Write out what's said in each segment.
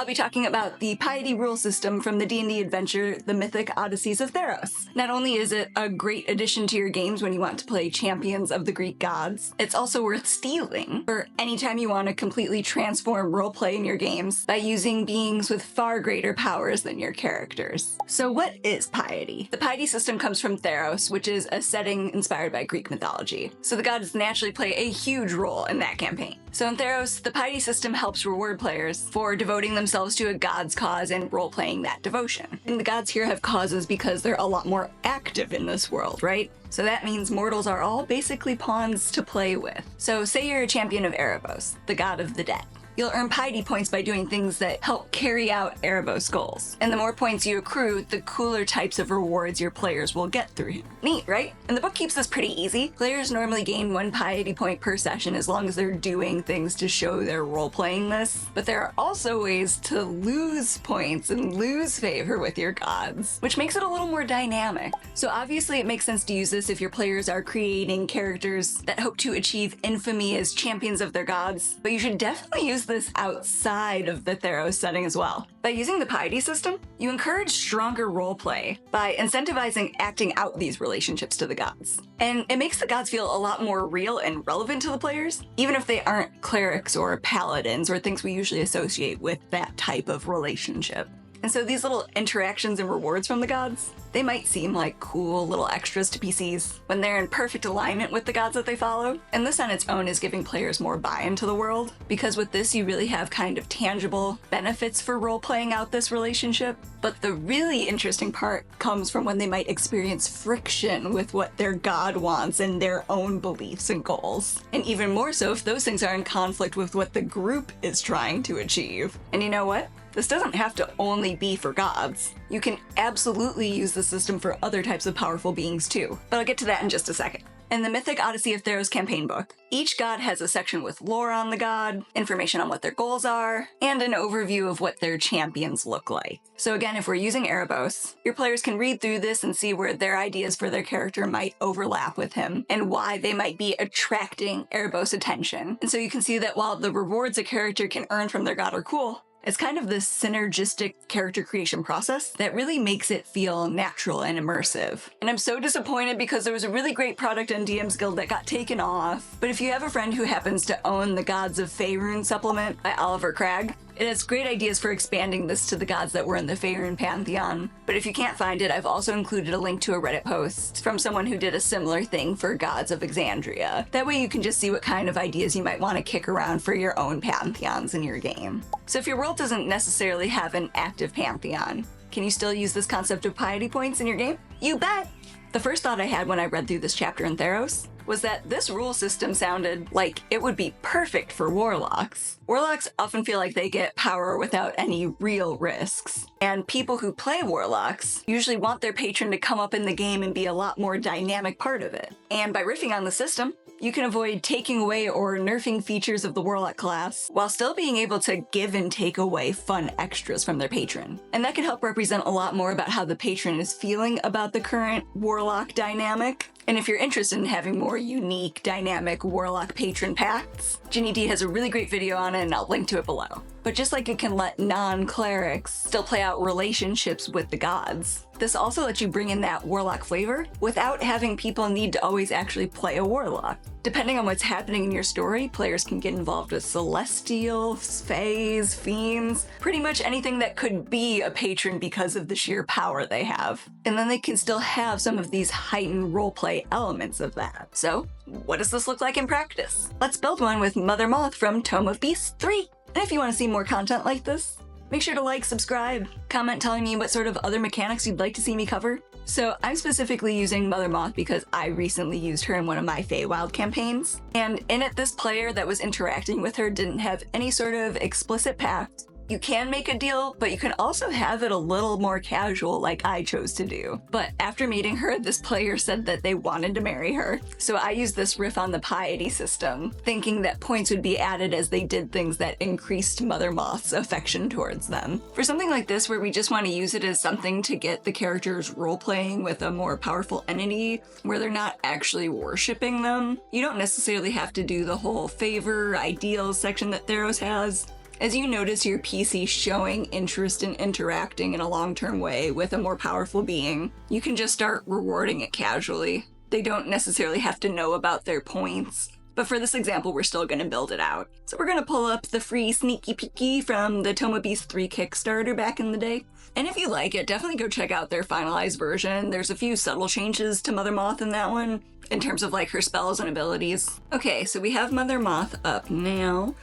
I'll be talking about the Piety rule system from the D&D adventure, The Mythic Odysseys of Theros. Not only is it a great addition to your games when you want to play champions of the Greek gods, it's also worth stealing for anytime you want to completely transform roleplay in your games by using beings with far greater powers than your characters. So what is Piety? The Piety system comes from Theros, which is a setting inspired by Greek mythology. So the gods naturally play a huge role in that campaign. So in Theros, the Piety system helps reward players for devoting themselves to a god's cause and role-playing that devotion. And the gods here have causes because they're a lot more active in this world, right? So that means mortals are all basically pawns to play with. So say you're a champion of Erebos, the god of the dead. You'll earn piety points by doing things that help carry out Erebos' goals. And the more points you accrue, the cooler types of rewards your players will get through him. Neat, right? And the book keeps this pretty easy. Players normally gain 1 piety point per session as long as they're doing things to show they're role-playing this. But there are also ways to lose points and lose favor with your gods, which makes it a little more dynamic. So obviously it makes sense to use this if your players are creating characters that hope to achieve infamy as champions of their gods, but you should definitely use this outside of the Theros setting as well. By using the Piety system, you encourage stronger roleplay by incentivizing acting out these relationships to the gods. And it makes the gods feel a lot more real and relevant to the players, even if they aren't clerics or paladins or things we usually associate with that type of relationship. And so these little interactions and rewards from the gods, they might seem like cool little extras to PCs when they're in perfect alignment with the gods that they follow. And this on its own is giving players more buy-in to the world, because with this you really have kind of tangible benefits for role-playing out this relationship. But the really interesting part comes from when they might experience friction with what their god wants and their own beliefs and goals. And even more so if those things are in conflict with what the group is trying to achieve. And you know what? This doesn't have to only be for gods. You can absolutely use the system for other types of powerful beings too, but I'll get to that in just a second. In the Mythic Odyssey of Theros campaign book, each god has a section with lore on the god, information on what their goals are, and an overview of what their champions look like. So again, if we're using Erebos, your players can read through this and see where their ideas for their character might overlap with him, and why they might be attracting Erebos' attention. And so you can see that while the rewards a character can earn from their god are cool, it's kind of this synergistic character creation process that really makes it feel natural and immersive. And I'm so disappointed because there was a really great product on DM's Guild that got taken off. But if you have a friend who happens to own the Gods of Faerun supplement by Oliver Cragg, it has great ideas for expanding this to the gods that were in the Faerun pantheon. But if you can't find it, I've also included a link to a Reddit post from someone who did a similar thing for Gods of Exandria. That way you can just see what kind of ideas you might want to kick around for your own pantheons in your game. So if your world doesn't necessarily have an active pantheon, can you still use this concept of piety points in your game? You bet! The first thought I had when I read through this chapter in Theros was that this rule system sounded like it would be perfect for warlocks. Warlocks often feel like they get power without any real risks. And people who play warlocks usually want their patron to come up in the game and be a lot more dynamic part of it. And by riffing on the system, you can avoid taking away or nerfing features of the warlock class while still being able to give and take away fun extras from their patron. And that can help represent a lot more about how the patron is feeling about the current warlock dynamic. And if you're interested in having more unique, dynamic warlock patron pacts, Ginny D has a really great video on it and I'll link to it below. But just like it can let non-clerics still play out relationships with the gods, this also lets you bring in that warlock flavor without having people need to always actually play a warlock. Depending on what's happening in your story, players can get involved with celestials, fays, fiends, pretty much anything that could be a patron because of the sheer power they have. And then they can still have some of these heightened roleplay elements of that. So, what does this look like in practice? Let's build one with Mother Moth from Tome of Beasts 3. And if you want to see more content like this, make sure to like, subscribe, comment telling me what sort of other mechanics you'd like to see me cover. So I'm specifically using Mother Moth because I recently used her in one of my Feywild campaigns. And in it, this player that was interacting with her didn't have any sort of explicit pact. You can make a deal, but you can also have it a little more casual like I chose to do. But after meeting her, this player said that they wanted to marry her. So I used this riff on the Piety system, thinking that points would be added as they did things that increased Mother Moth's affection towards them. For something like this where we just want to use it as something to get the characters role-playing with a more powerful entity where they're not actually worshipping them, you don't necessarily have to do the whole favor, ideals section that Theros has. As you notice your PC showing interest in interacting in a long-term way with a more powerful being, you can just start rewarding it casually. They don't necessarily have to know about their points. But for this example, we're still going to build it out. So we're going to pull up the free Sneaky Peeky from the Toma Beast 3 Kickstarter back in the day. And if you like it, definitely go check out their finalized version. There's a few subtle changes to Mother Moth in that one, in terms of like her spells and abilities. Okay, so we have Mother Moth up now.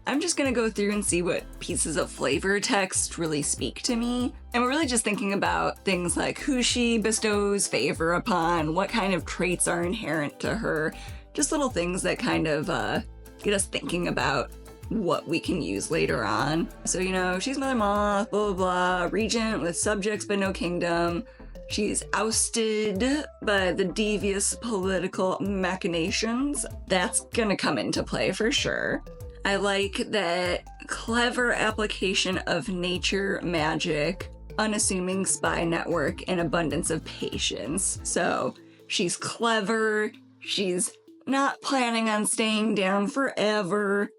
I'm just going to go through and see what pieces of flavor text really speak to me. And we're really just thinking about things like who she bestows favor upon, what kind of traits are inherent to her. Just little things that kind of get us thinking about what we can use later on. So, you know, she's Mother Moth, blah, blah, blah, regent with subjects but no kingdom. She's ousted by the devious political machinations. That's gonna come into play for sure. I like that clever application of nature, magic, unassuming spy network, and abundance of patience. So she's clever, she's not planning on staying down forever.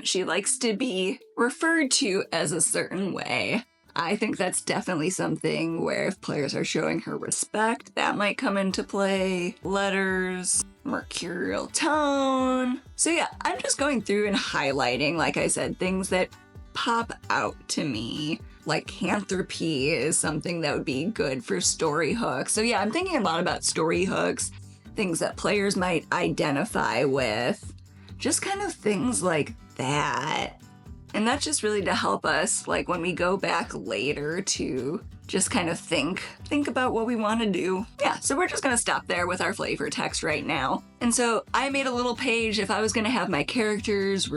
She likes to be referred to as a certain way. I think that's definitely something where if players are showing her respect, that might come into play. Letters, mercurial tone. So yeah, I'm just going through and highlighting, like I said, things that pop out to me. Lycanthropy is something that would be good for story hooks. So yeah, I'm thinking a lot about story hooks, things that players might identify with, just kind of things like that. And that's just really to help us, like when we go back later, to just kind of think about what we want to do. Yeah, so we're just going to stop there with our flavor text right now. And so I made a little page if I was going to have my characters,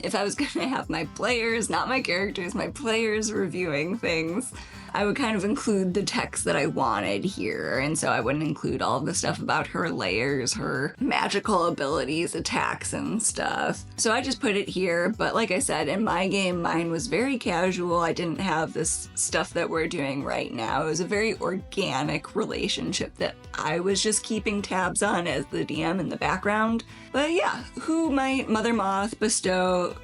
if I was going to have my players, not my characters, my players reviewing things, I would kind of include the text that I wanted here. And so I wouldn't include all of the stuff about her layers, her magical abilities, attacks, and stuff. So I just put it here. But like I said, in my game, mine was very casual. I didn't have this stuff that we're doing right now. It was a very organic relationship that I was just keeping tabs on as the DM in the background. But yeah, who might Mother Moth bestow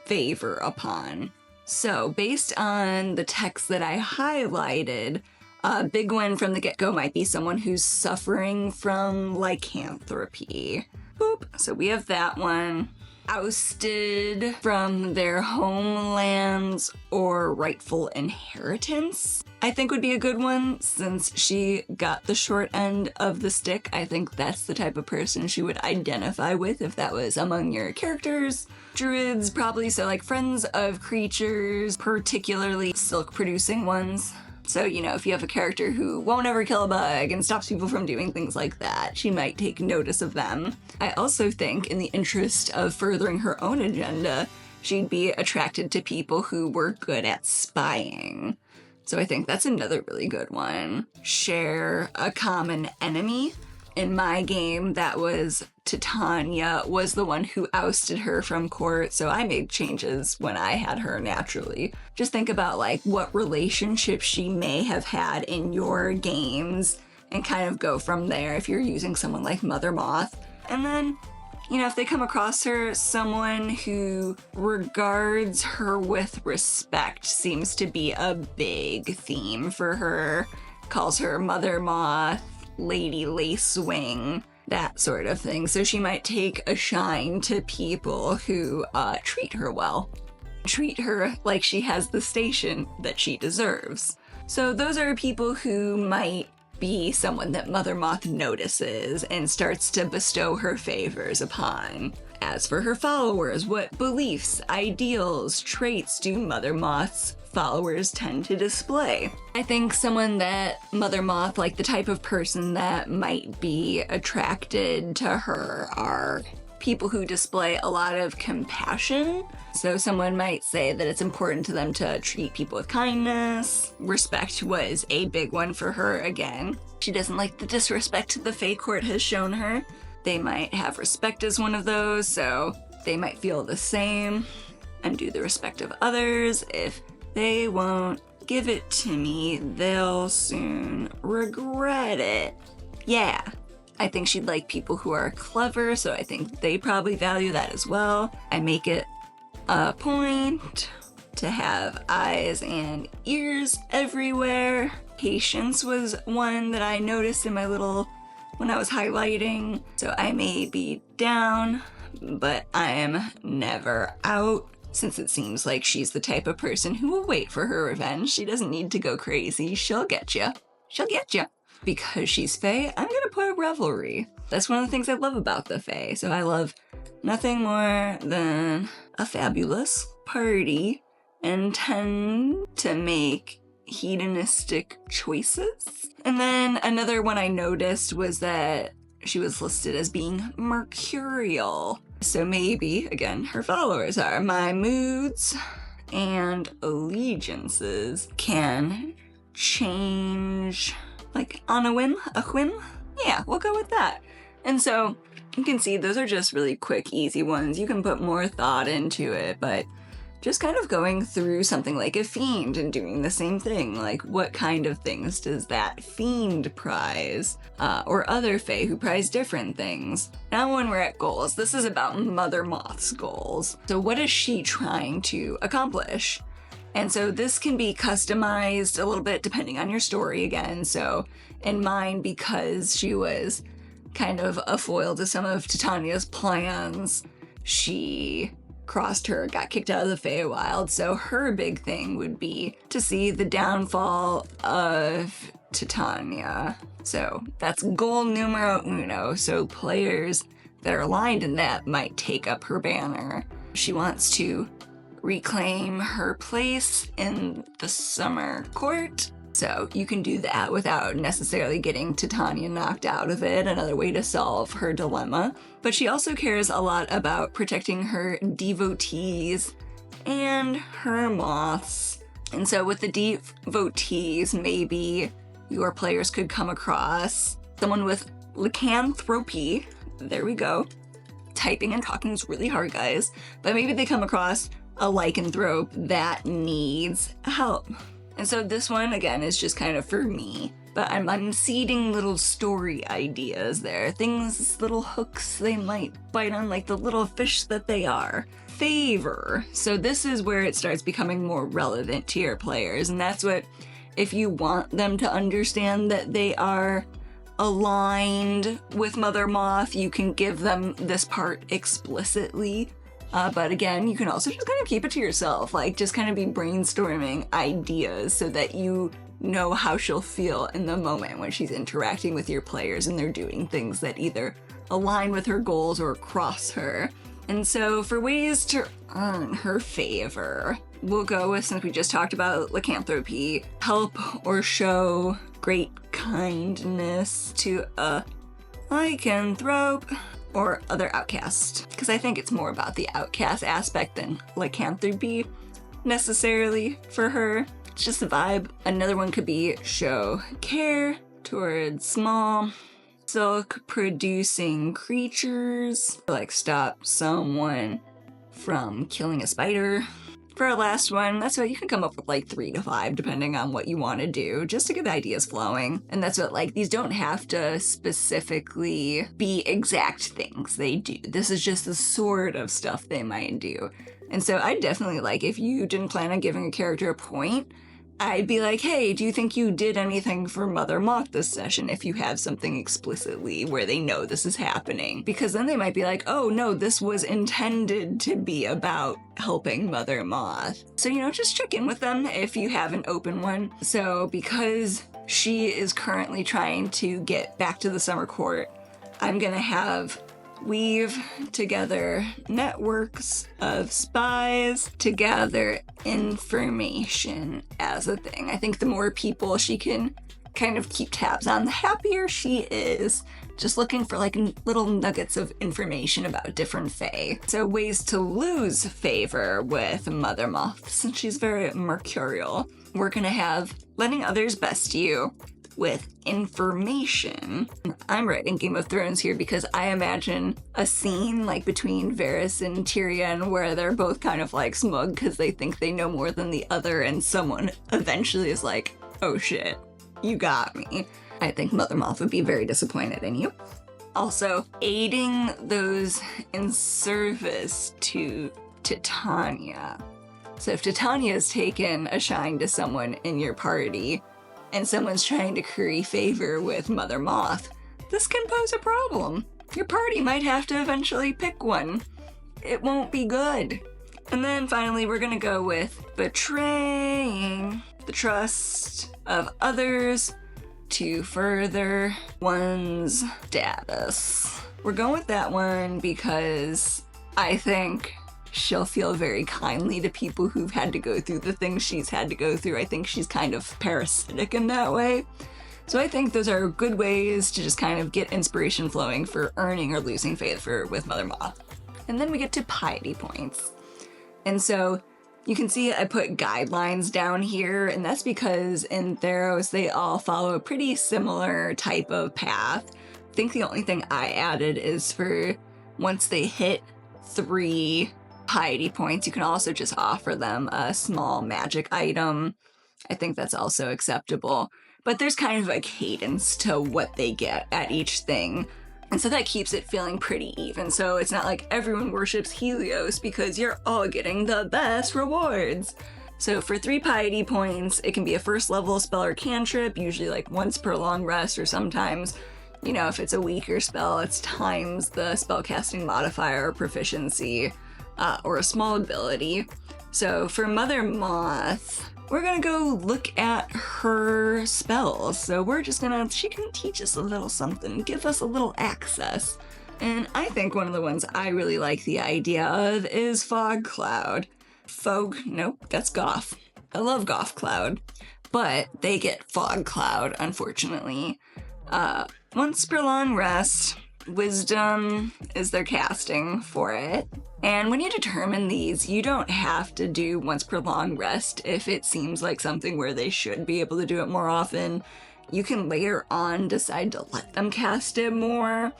favor upon? So based on the text that I highlighted, a big one from the get-go might be someone who's suffering from lycanthropy. Boop. So we have that one. Ousted from their homelands or rightful inheritance, I think would be a good one, since she got the short end of the stick. I think that's the type of person she would identify with if that was among your characters. Druids, probably, so like friends of creatures, particularly silk-producing ones. So, you know, if you have a character who won't ever kill a bug and stops people from doing things like that, she might take notice of them. I also think, in the interest of furthering her own agenda, she'd be attracted to people who were good at spying. So I think that's another really good one. Share a common enemy. In my game, that was Titania was the one who ousted her from court, so I made changes when I had her naturally. Just think about like what relationship she may have had in your games and kind of go from there if you're using someone like Mother Moth. And then, you know, if they come across her, someone who regards her with respect seems to be a big theme for her. Calls her Mother Moth, Lady Lacewing, that sort of thing. So she might take a shine to people who treat her well. Treat her like she has the station that she deserves. So those are people who might be someone that Mother Moth notices and starts to bestow her favors upon. As for her followers, what beliefs, ideals, traits do Mother Moth's followers tend to display? I think someone that Mother Moth, like the type of person that might be attracted to her, are people who display a lot of compassion. So someone might say that it's important to them to treat people with kindness. Respect was a big one for her again. She doesn't like the disrespect the Fae Court has shown her. They might have respect as one of those, so they might feel the same and do the respect of others. If they won't give it to me, they'll soon regret it. Yeah. I think she'd like people who are clever, so I think they probably value that as well. I make it a point to have eyes and ears everywhere. Patience was one that I noticed in my when I was highlighting. So I may be down, but I am never out, since it seems like she's the type of person who will wait for her revenge. She doesn't need to go crazy. She'll get you. She'll get you. Because she's Fae, I'm gonna put revelry. That's one of the things I love about the Fae. So I love nothing more than a fabulous party and tend to make hedonistic choices. And then another one I noticed was that she was listed as being mercurial. So maybe, again, her followers are my moods and allegiances can change, like on a whim? Yeah, we'll go with that. And so you can see those are just really quick, easy ones. You can put more thought into it, but just kind of going through something like a fiend and doing the same thing. Like, what kind of things does that fiend prize? Or other Fae who prize different things. Now when we're at goals, this is about Mother Moth's goals. So what is she trying to accomplish? And so this can be customized a little bit depending on your story again. So in mine, because she was kind of a foil to some of Titania's plans, she crossed her, got kicked out of the Feywild. So her big thing would be to see the downfall of Titania. So that's goal numero uno. So players that are aligned in that might take up her banner. She wants to reclaim her place in the summer court. So you can do that without necessarily getting Titania knocked out of it, another way to solve her dilemma. But she also cares a lot about protecting her devotees and her moths. And so with the devotees, maybe your players could come across someone with lycanthropy. There we go. Typing and talking is really hard, guys. But maybe they come across a lycanthrope that needs help. And so this one, again, is just kind of for me. But I'm seeding little story ideas there. Things, little hooks they might bite on, like the little fish that they are. Favor. So this is where it starts becoming more relevant to your players. And that's what, if you want them to understand that they are aligned with Mother Moth, you can give them this part explicitly. But again, you can also just kind of keep it to yourself, like just kind of be brainstorming ideas so that you know how she'll feel in the moment when she's interacting with your players and they're doing things that either align with her goals or cross her. And so for ways to earn her favor, we'll go with, since we just talked about lycanthropy, help or show great kindness to a lycanthrope or other outcast, because I think it's more about the outcast aspect than lycanthropy necessarily for her. It's just a vibe. Another one could be show care towards small silk producing creatures, like stop someone from killing a spider. For our last one, that's what you can come up with, like 3 to 5, depending on what you want to do, just to get the ideas flowing. And that's what, like, these don't have to specifically be exact things they do. This is just the sort of stuff they might do. And so I definitely, like, if you didn't plan on giving a character a point, I'd be like, hey, do you think you did anything for Mother Moth this session, if you have something explicitly where they know this is happening? Because then they might be like, oh no, this was intended to be about helping Mother Moth. So, you know, just check in with them if you have an open one. So because she is currently trying to get back to the summer court, I'm gonna have weave together networks of spies to gather information as a thing. I think the more people she can kind of keep tabs on, the happier she is. Just looking for like little nuggets of information about different Fae. So ways to lose favor with Mother Moth, since she's very mercurial. We're gonna have letting others best you with information. I'm writing Game of Thrones here because I imagine a scene like between Varys and Tyrion where they're both kind of like smug because they think they know more than the other, and someone eventually is like, oh shit, you got me. I think Mother Moth would be very disappointed in you. Also, aiding those in service to Titania. So if Titania's taken a shine to someone in your party, and someone's trying to curry favor with Mother Moth, this can pose a problem. Your party might have to eventually pick one. It won't be good. And then finally, we're gonna go with betraying the trust of others to further one's status. We're going with that one because I think she'll feel very kindly to people who've had to go through the things she's had to go through. I think she's kind of parasitic in that way. So I think those are good ways to just kind of get inspiration flowing for earning or losing favor with Mother Moth. And then we get to piety points. And so you can see I put guidelines down here, and that's because in Theros, they all follow a pretty similar type of path. I think the only thing I added is for once they hit 3 piety points, you can also just offer them a small magic item. I think that's also acceptable. But there's kind of a cadence to what they get at each thing. And so that keeps it feeling pretty even. So it's not like everyone worships Helios because you're all getting the best rewards. So for 3 piety points, it can be a first level spell or cantrip, usually like once per long rest, or sometimes, you know, if it's a weaker spell, it's times the spellcasting modifier or proficiency, or a small ability. So for Mother Moth, we're gonna go look at her spells. So she can teach us a little something, give us a little access. And I think one of the ones I really like the idea of is Fog Cloud. Nope, that's Goth. I love Goth Cloud, but they get Fog Cloud, unfortunately. Once per long rest, Wisdom is their casting for it. And when you determine these, you don't have to do once per long rest if it seems like something where they should be able to do it more often. You can later on decide to let them cast it more.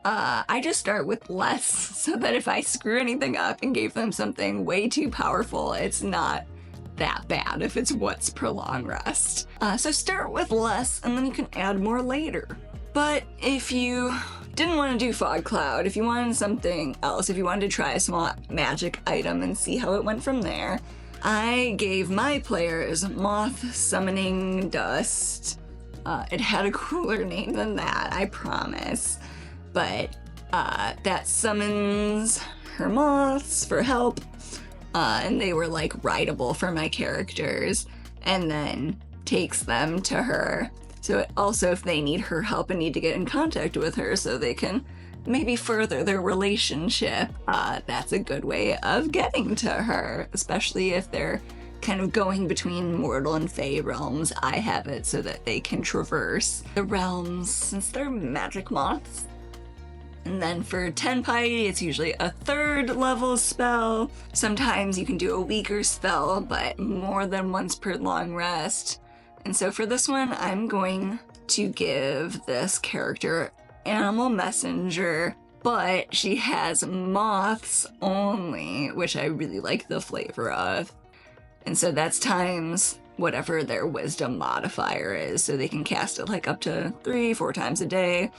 I just start with less so that if I screw anything up and gave them something way too powerful, it's not that bad if it's once per long rest. So start with less and then you can add more later. But if you didn't want to do Fog Cloud, if you wanted something else, if you wanted to try a small magic item and see how it went from there, I gave my players Moth Summoning Dust. It had a cooler name than that, I promise. But that summons her moths for help, and they were like rideable for my characters, and then takes them to her. So it also, if they need her help and need to get in contact with her so they can maybe further their relationship, that's a good way of getting to her, especially if they're kind of going between mortal and fey realms. I have it so that they can traverse the realms since they're magic moths. And then for 10 piety, it's usually a 3rd level spell. Sometimes you can do a weaker spell, but more than once per long rest. And so for this one, I'm going to give this character Animal Messenger, but she has moths only, which I really like the flavor of. And so that's times whatever their wisdom modifier is, so they can cast it like up to 3-4 times a day.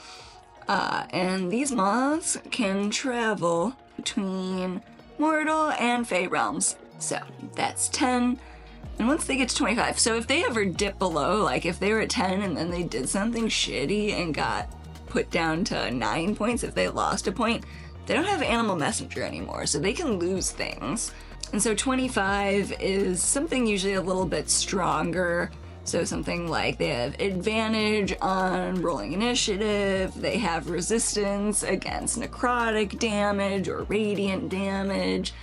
And these moths can travel between mortal and fey realms. So that's 10. And once they get to 25, so if they ever dip below, like if they were at 10 and then they did something shitty and got put down to 9 points, if they lost a point, they don't have Animal Messenger anymore, so they can lose things. And so 25 is something usually a little bit stronger. So something like they have advantage on rolling initiative, they have resistance against necrotic damage or radiant damage,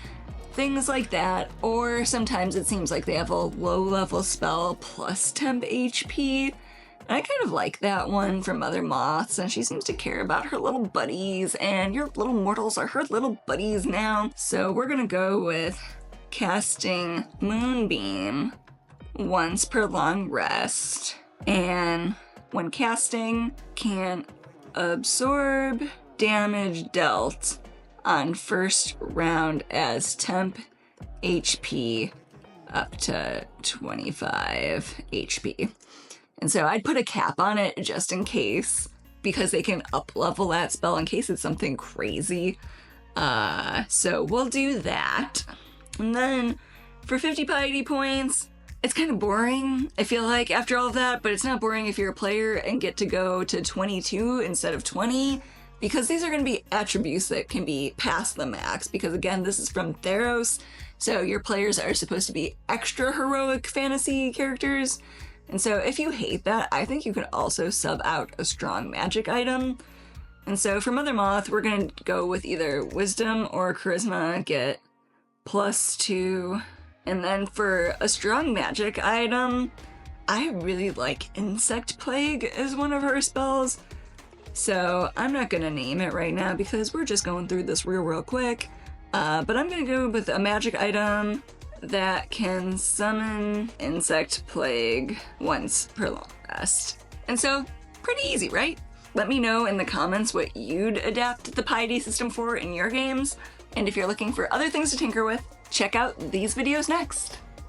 things like that. Or sometimes it seems like they have a low-level spell plus temp HP. And I kind of like that one from Mother Moths, and she seems to care about her little buddies, and your little mortals are her little buddies now. So we're gonna go with casting Moonbeam once per long rest, and when casting can absorb damage dealt on first round as temp HP up to 25 HP. And so I'd put a cap on it just in case, because they can up level that spell in case it's something crazy. So we'll do that. And then For 50 piety points, it's kind of boring, I feel like, after all of that, but it's not boring if you're a player and get to go to 22 instead of 20, because these are going to be attributes that can be past the max, because again, this is from Theros, so your players are supposed to be extra heroic fantasy characters, and so if you hate that, I think you could also sub out a strong magic item. And so for Mother Moth, we're going to go with either Wisdom or Charisma, get +2. And then for a strong magic item, I really like Insect Plague as one of her spells. So I'm not going to name it right now because we're just going through this real quick. But I'm going to go with a magic item that can summon Insect Plague once per long rest. And so, pretty easy, right? Let me know in the comments what you'd adapt the Piety system for in your games. And if you're looking for other things to tinker with, check out these videos next.